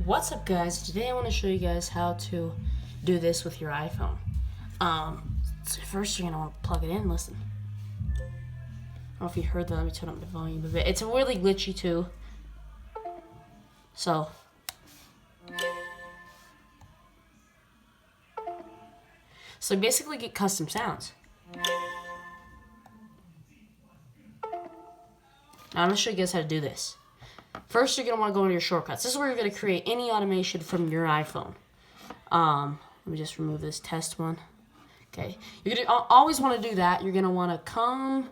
What's up, guys? Today I want to show you guys how to do this with your iPhone. So first you're going to want to plug it in. Listen. I don't know if you heard that. Let me turn up the volume a bit. It's really glitchy too. So you basically get custom sounds. Now I'm going to show you guys how to do this. First, you're going to want to go into your shortcuts. This is where you're going to create any automation from your iPhone. Let me just remove this test one. Okay. You're going to always want to do that. You're going to want to come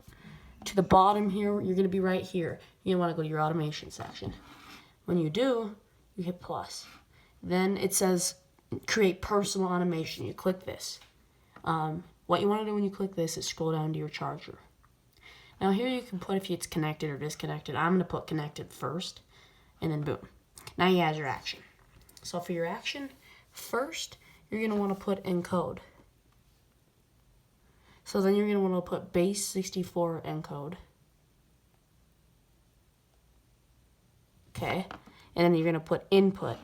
to the bottom here. You're going to be right here. You're going to want to go to your automation section. When you do, you hit plus. Then it says create personal automation. You click this. What you want to do when you click this is scroll down to your charger. Now here you can put if it's connected or disconnected. I'm going to put connected first, and then boom. Now you add your action. So for your action, first you're going to want to put encode. So then you're going to want to put base64 encode. Okay, and then you're going to put input.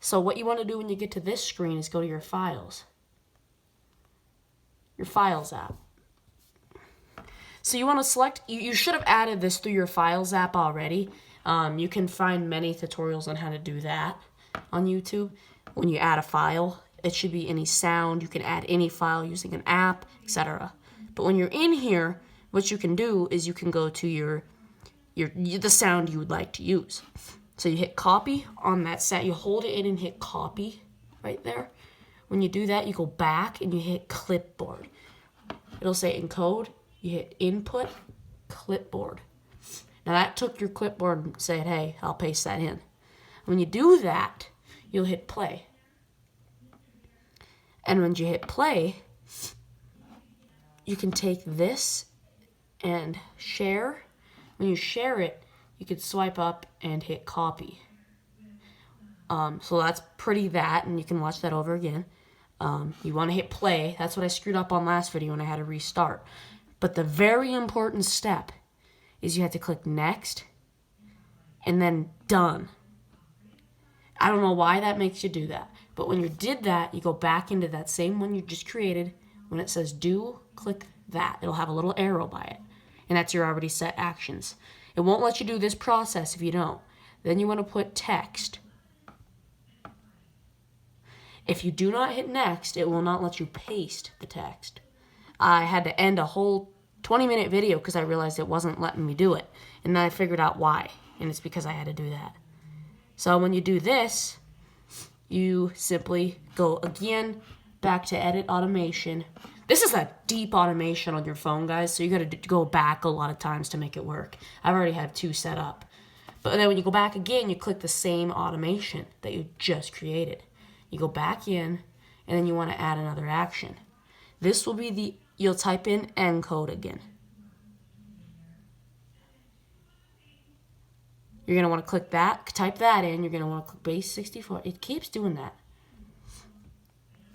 So what you want to do when you get to this screen is go to your files. Your files app. So you want to select, you should have added this through your Files app already. You can find many tutorials on how to do that on YouTube. When you add a file, it should be any sound. You can add any file using an app, etc. But when you're in here, what you can do is you can go to the sound you would like to use. So you hit copy on that set. You hold it in and hit copy right there. When you do that, you go back and you hit clipboard. It'll say encode. You hit input, clipboard. Now that took your clipboard and said, hey, I'll paste that in. When you do that, you'll hit play. And when you hit play, you can take this and share. When you share it, you can swipe up and hit copy. So that's pretty that, and you can watch that over again. You want to hit play. That's what I screwed up on last video when I had to restart. But the very important step is you have to click next and then done. I don't know why that makes you do that. But when you did that, you go back into that same one you just created. When it says do, click that. It'll have a little arrow by it. And that's your already set actions. It won't let you do this process if you don't. Then you want to put text. If you do not hit next, it will not let you paste the text. I had to end a whole 20-minute video because I realized it wasn't letting me do it. And then I figured out why. And it's because I had to do that. So when you do this, you simply go again back to edit automation. This is a deep automation on your phone, guys. So you got to go back a lot of times to make it work. I've already had 2 set up. But then when you go back again, you click the same automation that you just created. You go back in, and then you want to add another action. This will be you'll type in encode again. You're going to want to click that, type that in. You're going to want to click base64. It keeps doing that.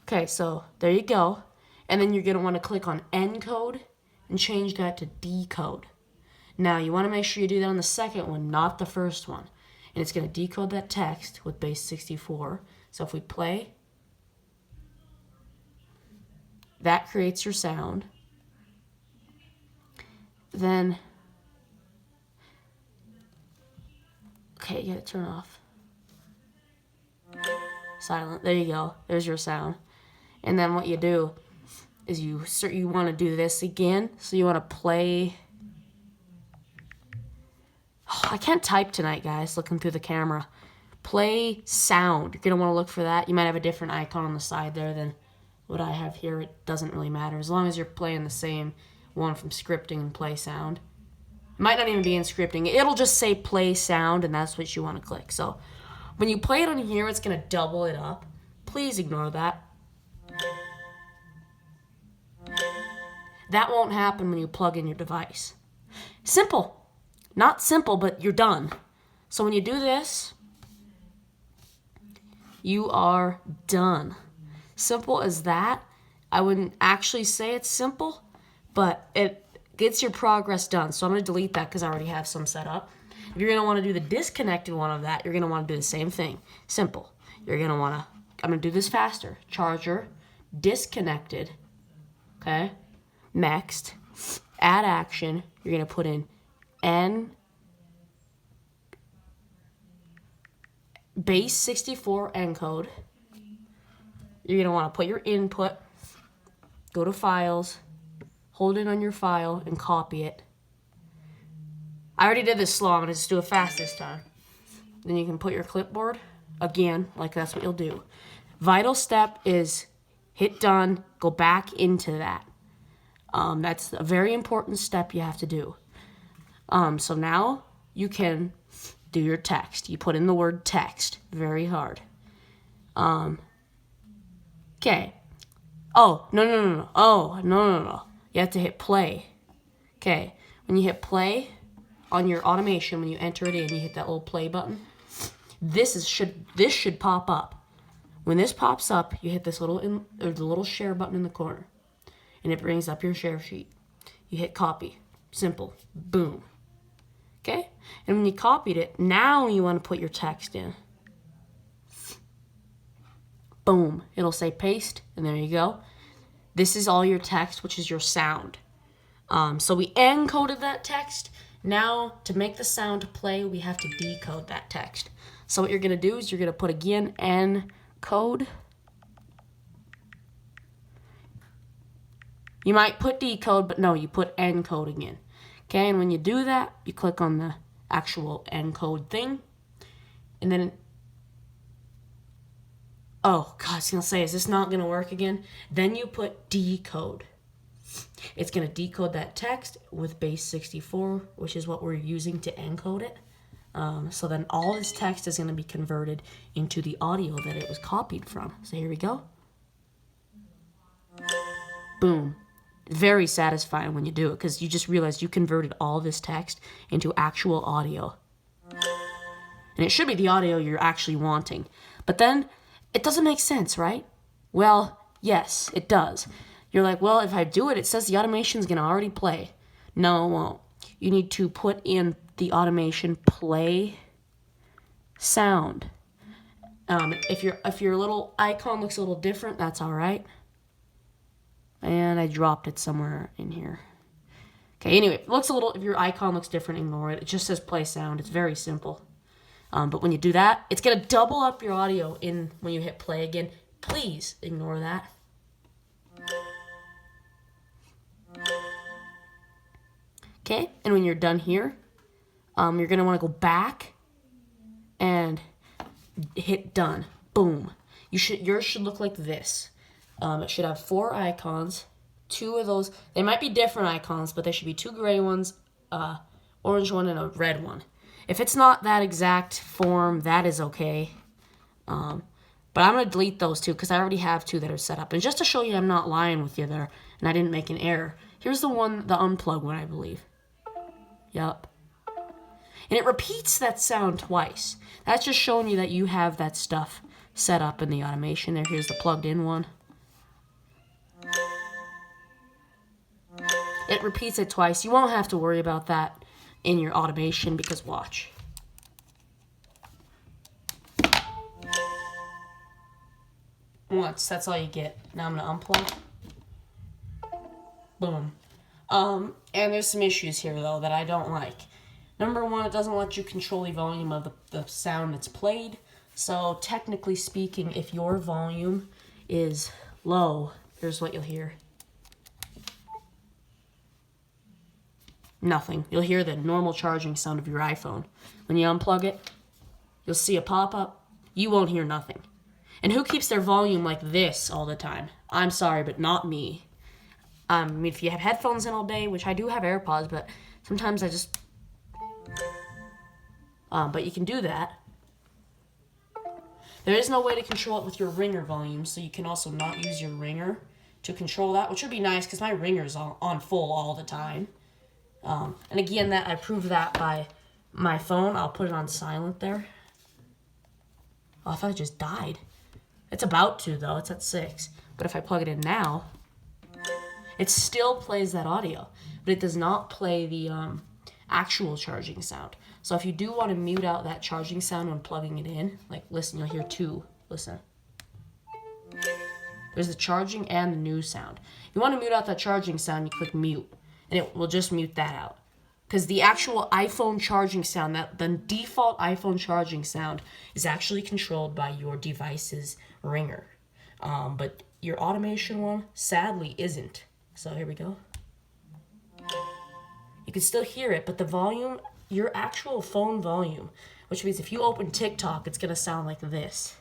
Okay, so there you go. And then you're going to want to click on encode and change that to decode. Now, you want to make sure you do that on the second one, not the first one. And it's going to decode that text with base64. So if we play, that creates your sound. Then, okay, you gotta turn off. Silent. There you go. There's your sound. And then what you do is you want to do this again. So you want to play. Oh, I can't type tonight, guys. Looking through the camera. Play sound. You're gonna want to look for that. You might have a different icon on the side there than what I have here. It doesn't really matter as long as you're playing the same one from scripting and play sound. It might not even be in scripting. It'll just say play sound, and that's what you want to click. So when you play it on here, it's going to double it up. Please ignore that. That won't happen when you plug in your device. Simple. Not simple, but you're done. So when you do this, you are done. Simple as that. I wouldn't actually say it's simple, but it gets your progress done. So I'm going to delete that because I already have some set up. If you're going to want to do the disconnected one of that, you're going to want to do the same thing. Simple. You're going to want to, I'm going to do this faster. Charger, disconnected, okay? Next, add action. You're going to put in N base 64 encode. You're going to want to put your input, go to files, hold it on your file, and copy it. I already did this slow. I'm going to just do it fast this time. Then you can put your clipboard, again, like that's what you'll do. Vital step is hit done, go back into that. That's a very important step you have to do. So now you can do your text. You put in the word text. Very hard. Okay. Oh, no. Oh, no. You have to hit play. Okay. When you hit play on your automation, when you enter it in, you hit that little play button. This should pop up. When this pops up, you hit this the little share button in the corner, and it brings up your share sheet. You hit copy. Simple. Boom. Okay? And when you copied it, now you want to put your text in. Boom. It'll say paste, and there you go. This is all your text, which is your sound. So we encoded that text. Now, to make the sound play, we have to decode that text. So what you're going to do is you're going to put, again, encode. You might put decode, but no, you put encode again. Okay, and when you do that, you click on the actual encode thing. And then, oh, God, I was going to say, is this not going to work again? Then you put decode. It's going to decode that text with base 64, which is what we're using to encode it. So then all this text is going to be converted into the audio that it was copied from. So here we go. Boom. Very satisfying when you do it, because you just realized you converted all this text into actual audio. And it should be the audio you're actually wanting. But then, it doesn't make sense, right? Well, yes, it does. You're like, well, if I do it, it says the automation's going to already play. No, it won't. You need to put in the automation play sound. If your little icon looks a little different, that's all right. And I dropped it somewhere in here. Okay, anyway, if your icon looks different, ignore it. It just says play sound. It's very simple. But when you do that, it's going to double up your audio when you hit play again. Please ignore that. Okay, and when you're done here, you're going to want to go back and hit done. Boom. Yours should look like this. It should have 4 icons. 2 of those, they might be different icons, but there should be 2 gray ones, orange one, and a red one. If it's not that exact form, that is okay. But I'm going to delete those 2 because I already have 2 that are set up. And just to show you I'm not lying with you there, and I didn't make an error, here's the unplug one, I believe. Yup. And it repeats that sound twice. That's just showing you that you have that stuff set up in the automation there. Here's the plugged in one. It repeats it twice. You won't have to worry about that in your automation because watch. Once, that's all you get. Now I'm going to unplug. Boom. And there's some issues here, though, that I don't like. Number 1, it doesn't let you control the volume of the sound that's played. So, technically speaking, if your volume is low, here's what you'll hear. Nothing. You'll hear the normal charging sound of your iPhone. When you unplug it, you'll see a pop-up. You won't hear nothing. And who keeps their volume like this all the time? I'm sorry, but not me. If you have headphones in all day, which I do have AirPods, but sometimes I just... but you can do that. There is no way to control it with your ringer volume, so you can also not use your ringer to control that, which would be nice because my ringer's on full all the time. And again, I proved that by my phone. I'll put it on silent there. Oh, I thought it just died. It's about to, though. It's at 6. But if I plug it in now, it still plays that audio. But it does not play the actual charging sound. So if you do want to mute out that charging sound when plugging it in, like listen, you'll hear two. Listen. There's the charging and the news sound. You want to mute out that charging sound, you click mute, and it will just mute that out. Because the actual iPhone charging sound, the default iPhone charging sound, is actually controlled by your device's ringer. But your automation one, sadly, isn't. So here we go. You can still hear it, but the volume, your actual phone volume, which means if you open TikTok, it's going to sound like this.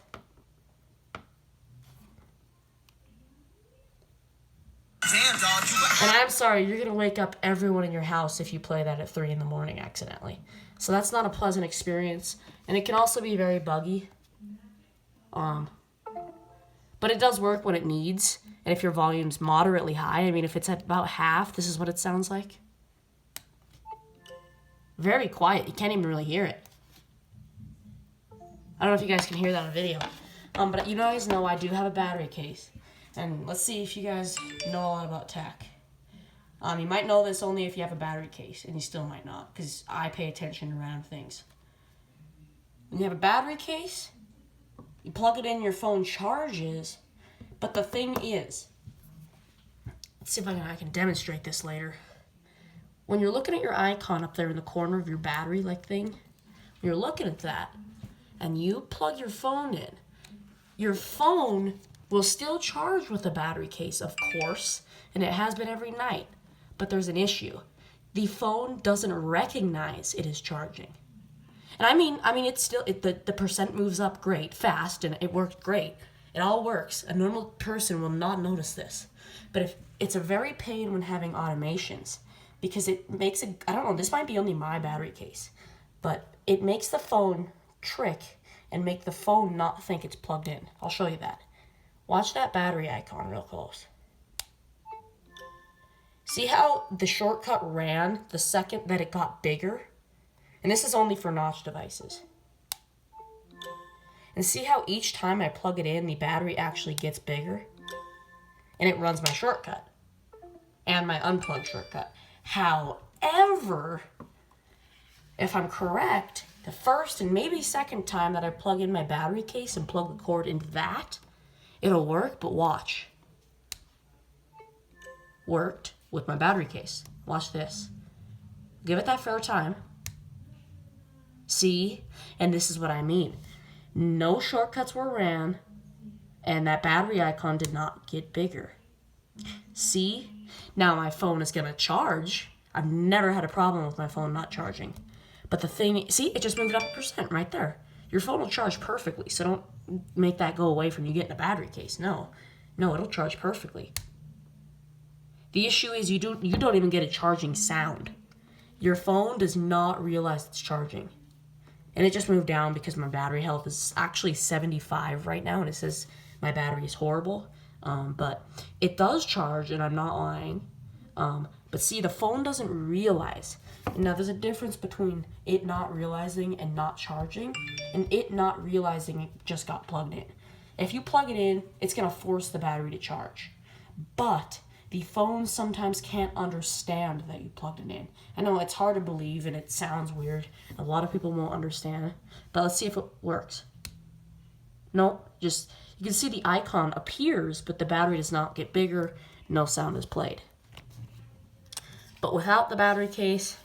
And I'm sorry, you're going to wake up everyone in your house if you play that at 3 in the morning accidentally. So that's not a pleasant experience. And it can also be very buggy. But it does work when it needs. And if your volume's moderately high, I mean, if it's at about half, this is what it sounds like. Very quiet. You can't even really hear it. I don't know if you guys can hear that on video. But you guys know I do have a battery case. And let's see if you guys know a lot about tech. You might know this only if you have a battery case, and you still might not, because I pay attention to random things. When you have a battery case, you plug it in, your phone charges, but the thing is, let's see if I can demonstrate this later. When you're looking at your icon up there in the corner of your battery like thing, when you're looking at that, and you plug your phone in, your phone will still charge with the battery case, of course, and it has been every night. But there's an issue. The phone doesn't recognize it is charging. And I mean, it's still, the percent moves up great, fast, and it works great. It all works. A normal person will not notice this. But if it's a very pain when having automations, because it makes it, I don't know, this might be only my battery case, but it makes the phone trick and make the phone not think it's plugged in. I'll show you that. Watch that battery icon real close. See how the shortcut ran the second that it got bigger? And this is only for notch devices. And see how each time I plug it in, the battery actually gets bigger? And it runs my shortcut. And my unplugged shortcut. However, if I'm correct, the first and maybe second time that I plug in my battery case and plug the cord into that, it'll work, but watch. Worked with my battery case. Watch this. Give it that fair time. See? And this is what I mean. No shortcuts were ran, and that battery icon did not get bigger. See? Now my phone is going to charge. I've never had a problem with my phone not charging. But the thing, see, it just moved up 1% right there. Your phone will charge perfectly, so don't make that go away from you getting a battery case. No, it'll charge perfectly. The issue is you don't even get a charging sound. Your phone does not realize it's charging. And it just moved down because my battery health is actually 75 right now, and it says my battery is horrible. But it does charge, and I'm not lying. But see, the phone doesn't realize. And now there's a difference between it not realizing and not charging, and it not realizing it just got plugged in. If you plug it in, it's going to force the battery to charge. But the phone sometimes can't understand that you plugged it in. I know it's hard to believe and it sounds weird. A lot of people won't understand it. But let's see if it works. Nope, just you can see the icon appears, but the battery does not get bigger. No sound is played. But without the battery case,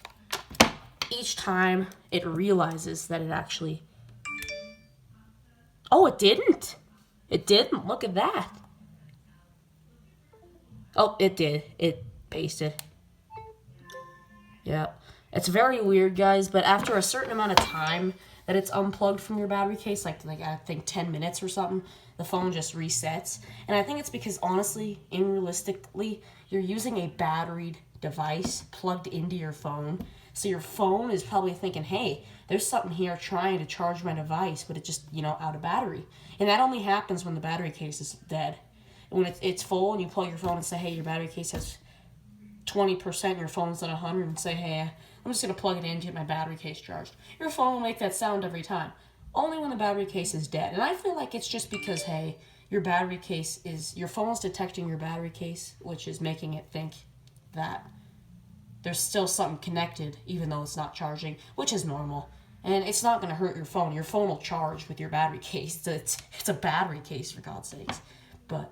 each time it realizes that it actually... Oh, it didn't. It didn't. Look at that. Oh, it did. It pasted. Yeah. It's very weird, guys, but after a certain amount of time that it's unplugged from your battery case, like I think 10 minutes or something, the phone just resets. And I think it's because, honestly, realistically, you're using a batteried device plugged into your phone. So your phone is probably thinking, hey, there's something here trying to charge my device, but it's just, out of battery. And that only happens when the battery case is dead. When it's full and you plug your phone and say, hey, your battery case has 20% and your phone's at 100, and say, hey, I'm just going to plug it in to get my battery case charged. Your phone will make that sound every time. Only when the battery case is dead. And I feel like it's just because, hey, your phone's detecting your battery case, which is making it think that there's still something connected, even though it's not charging, which is normal. And it's not going to hurt your phone. Your phone will charge with your battery case. It's a battery case, for God's sakes. But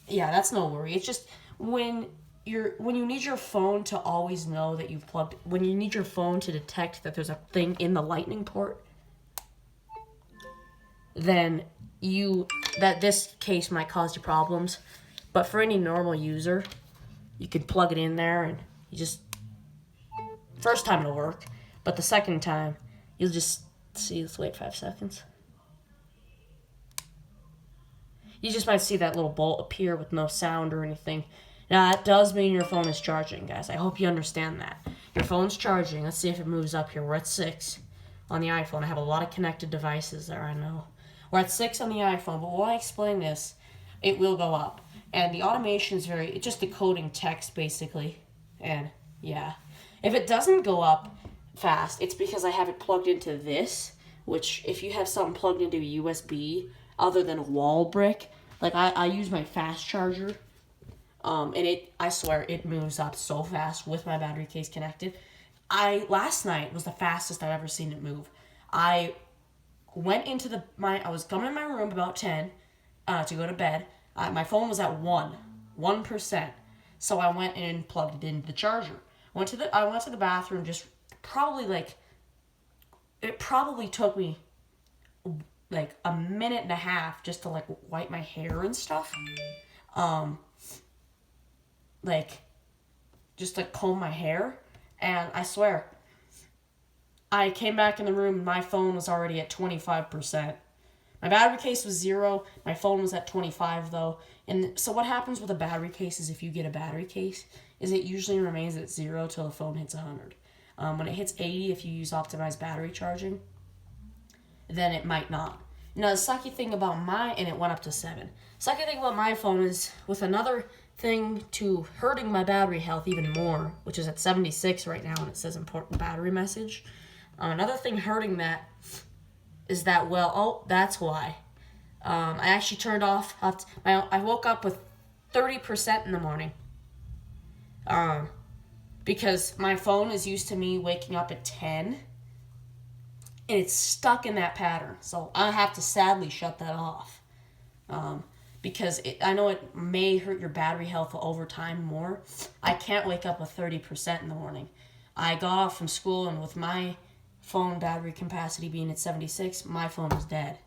yeah, that's no worry. It's just when you need your phone to always know that you've plugged, when you need your phone to detect that there's a thing in the lightning port, then this case might cause you problems. But for any normal user, you can plug it in there and you just, first time it'll work, but the second time you'll just see, let's wait 5 seconds. You just might see that little bolt appear with no sound or anything. Now, that does mean your phone is charging, guys. I hope you understand that. Your phone's charging. Let's see if it moves up here. We're at 6 on the iPhone. I have a lot of connected devices there, I know. We're at 6 on the iPhone, but while I explain this, it will go up. And the automation is it's just decoding text, basically. And, yeah. If it doesn't go up fast, it's because I have it plugged into this, which, if you have something plugged into a USB other than a wall brick, like I use my fast charger, and I swear, it moves up so fast with my battery case connected. Last night was the fastest I've ever seen it move. I went into I was coming in my room about 10 to go to bed. My phone was at 1%. So I went and plugged it into the charger. I went to the bathroom, just it probably took me like a minute and a half just to wipe my hair and stuff. Just to comb my hair. And I swear, I came back in the room and my phone was already at 25%. My battery case was 0. My phone was at 25 though. And so what happens with a battery case is, if you get a battery case, is it usually remains at 0 till the phone hits 100. When it hits 80, if you use optimized battery charging, then it might not. Now, the sucky thing about and it went up to 7. Sucky thing about my phone is, with another thing to hurting my battery health even more, which is at 76 right now, and it says important battery message. Another thing hurting that is that, that's why. I actually turned off, I woke up with 30% in the morning. Because my phone is used to me waking up at 10, and it's stuck in that pattern. So I have to sadly shut that off. Because I know it may hurt your battery health over time more. I can't wake up with 30% in the morning. I got off from school, and with my phone battery capacity being at 76, my phone was dead.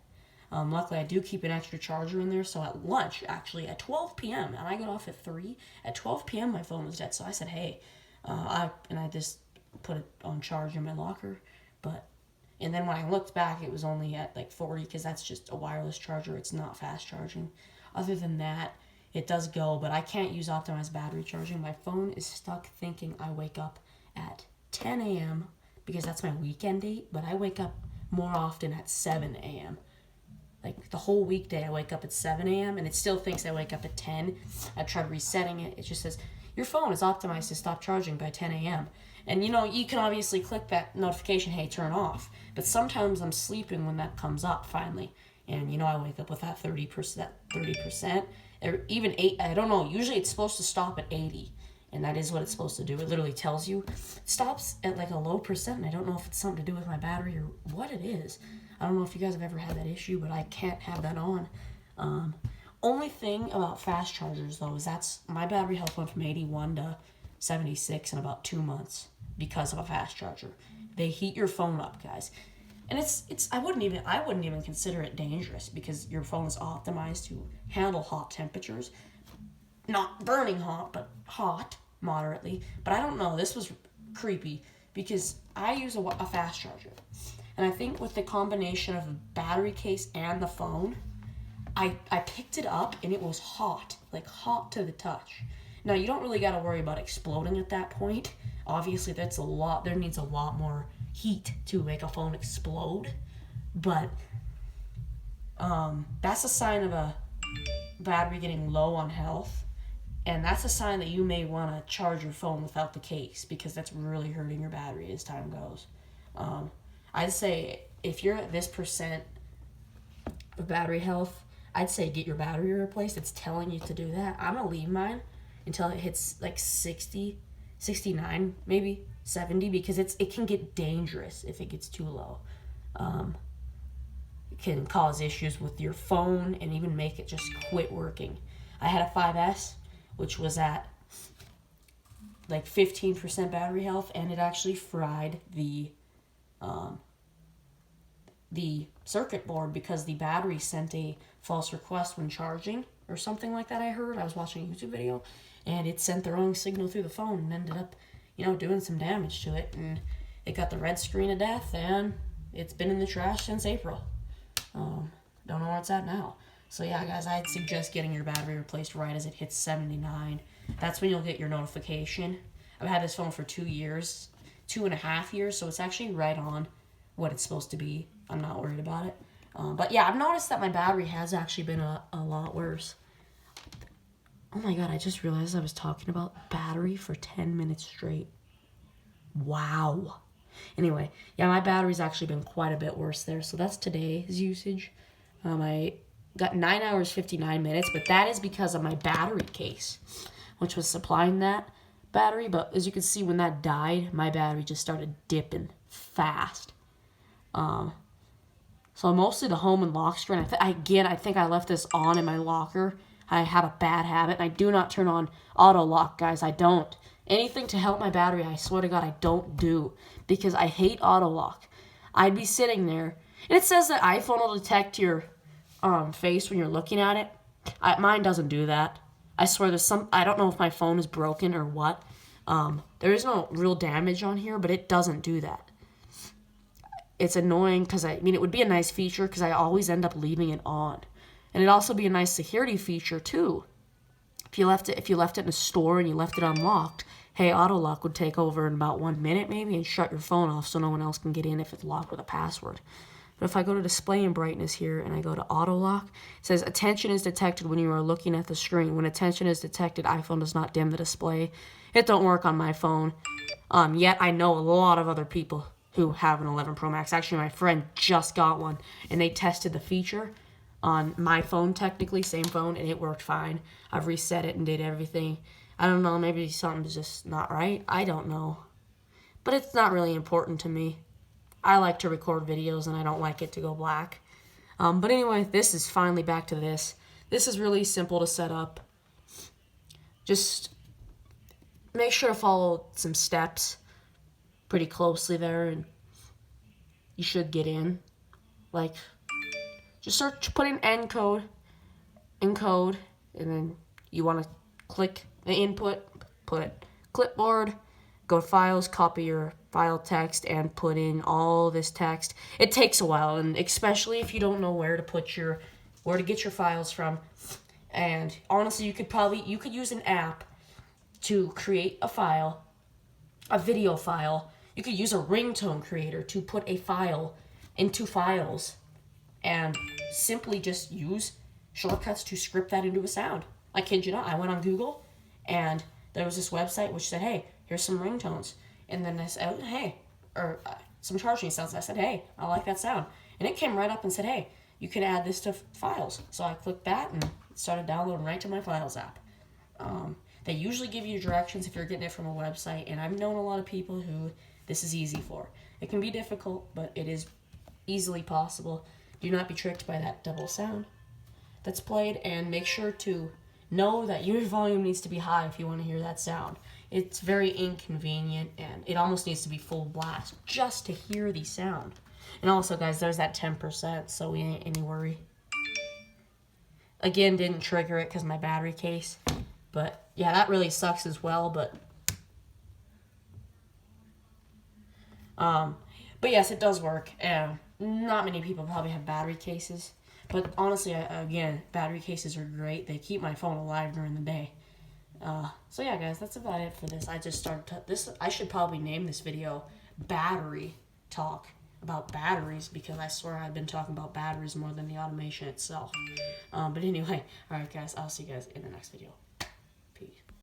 Luckily, I do keep an extra charger in there, so at lunch, actually, at 12 p.m., and I got off at 3, at 12 p.m., my phone was dead. So I said, hey, I just put it on charge in my locker. And then when I looked back, it was only at 40, because that's just a wireless charger. It's not fast charging. Other than that, it does go, but I can't use optimized battery charging. My phone is stuck thinking I wake up at 10 a.m., because that's my weekend date, but I wake up more often at 7 a.m. The whole weekday, I wake up at 7 a.m., and it still thinks I wake up at 10. I tried resetting it. It just says, your phone is optimized to stop charging by 10 a.m. And, you can obviously click that notification, hey, turn off. But sometimes I'm sleeping when that comes up, finally. And, I wake up with that 30%, or even 8, I don't know. Usually it's supposed to stop at 80. And that is what it's supposed to do. It literally tells you. It stops at a low percent, and I don't know if it's something to do with my battery or what it is. I don't know if you guys have ever had that issue, but I can't have that on. Only thing about fast chargers, though, is my battery health went from 81 to 76 in about 2 months because of a fast charger. They heat your phone up, guys. And I wouldn't even consider it dangerous, because your phone is optimized to handle hot temperatures. Not burning hot, but hot moderately. But I don't know, this was creepy, because I use a fast charger. And I think with the combination of the battery case and the phone, I picked it up and it was hot, hot to the touch. Now, you don't really got to worry about exploding at that point. Obviously, there needs a lot more heat to make a phone explode. But that's a sign of a battery getting low on health. And that's a sign that you may want to charge your phone without the case, because that's really hurting your battery as time goes. I'd say if you're at this percent of battery health, I'd say get your battery replaced. It's telling you to do that. I'm going to leave mine until it hits 60, 69, maybe 70, because it can get dangerous if it gets too low. It can cause issues with your phone and even make it just quit working. I had a 5S, which was at like 15% battery health, and it actually fried the circuit board because the battery sent a false request when charging or something like that. I heard. I was watching a YouTube video, and it sent the wrong signal through the phone and ended up, doing some damage to it, and it got the red screen of death, and it's been in the trash since April. Don't know where it's at now. So yeah, guys, I'd suggest getting your battery replaced right as it hits 79. That's when you'll get your notification. I've had this phone for 2 years, 2.5 years, so it's actually right on what it's supposed to be. I'm not worried about it. But yeah, I've noticed that my battery has actually been a lot worse. Oh my god, I just realized I was talking about battery for 10 minutes straight. Wow. Anyway, yeah, my battery's actually been quite a bit worse there. So that's today's usage. I got 9 hours, 59 minutes, but that is because of my battery case, which was supplying that battery. But as you can see, when that died, my battery just started dipping fast. So mostly the home and lock screen. I think I left this on in my locker. I have a bad habit, and I do not turn on auto lock, guys. I don't. Anything to help my battery, I swear to God, I don't do, because I hate auto lock. I'd be sitting there, and it says that iPhone will detect your face when you're looking at it. Mine doesn't do that. I swear I don't know if my phone is broken or what. There is no real damage on here, but it doesn't do that. It's annoying because, it would be a nice feature because I always end up leaving it on. And it'd also be a nice security feature, too. If you left it in a store and you left it unlocked, hey, auto lock would take over in about 1 minute maybe and shut your phone off so no one else can get in if it's locked with a password. But if I go to display and brightness here and I go to auto lock, it says attention is detected when you are looking at the screen. When attention is detected, iPhone does not dim the display. It don't work on my phone. Yet I know a lot of other people who have an 11 Pro Max. Actually, my friend just got one, and they tested the feature on my phone, technically, same phone, and it worked fine. I've reset it and did everything. I don't know, maybe something's just not right. I don't know. But it's not really important to me. I like to record videos, and I don't like it to go black. But anyway, this is finally back to this. This is really simple to set up. Just make sure to follow some steps pretty closely there, and you should get in. Like, just put in encode, and then you want to click the input, put clipboard, go to files, copy your file text, and put in all this text. It takes a while, and especially if you don't know where to get your files from. And honestly, you could use an app to create a file, a video file. You could use a ringtone creator to put a file into files and simply just use shortcuts to script that into a sound. I kid you not, I went on Google and there was this website which said, hey, here's some ringtones. And then I said, hey, or some charging sounds. I said, hey, I like that sound. And it came right up and said, hey, you can add this to files. So I clicked that and it started downloading right to my Files app. They usually give you directions if you're getting it from a website, and I've known a lot of people who this is easy for. It can be difficult, but it is easily possible. Do not be tricked by that double sound that's played, and make sure to know that your volume needs to be high if you want to hear that sound. It's very inconvenient, and it almost needs to be full blast just to hear the sound. And also, guys, there's that 10%, so we ain't any worry. Again, didn't trigger it because my battery case. But, yeah, that really sucks as well, but yes, it does work. Not many people probably have battery cases. But honestly, again, battery cases are great. They keep my phone alive during the day. So yeah, guys, that's about it for this. I just started this. I should probably name this video Battery Talk about batteries, because I swear I've been talking about batteries more than the automation itself. But anyway, all right, guys, I'll see you guys in the next video.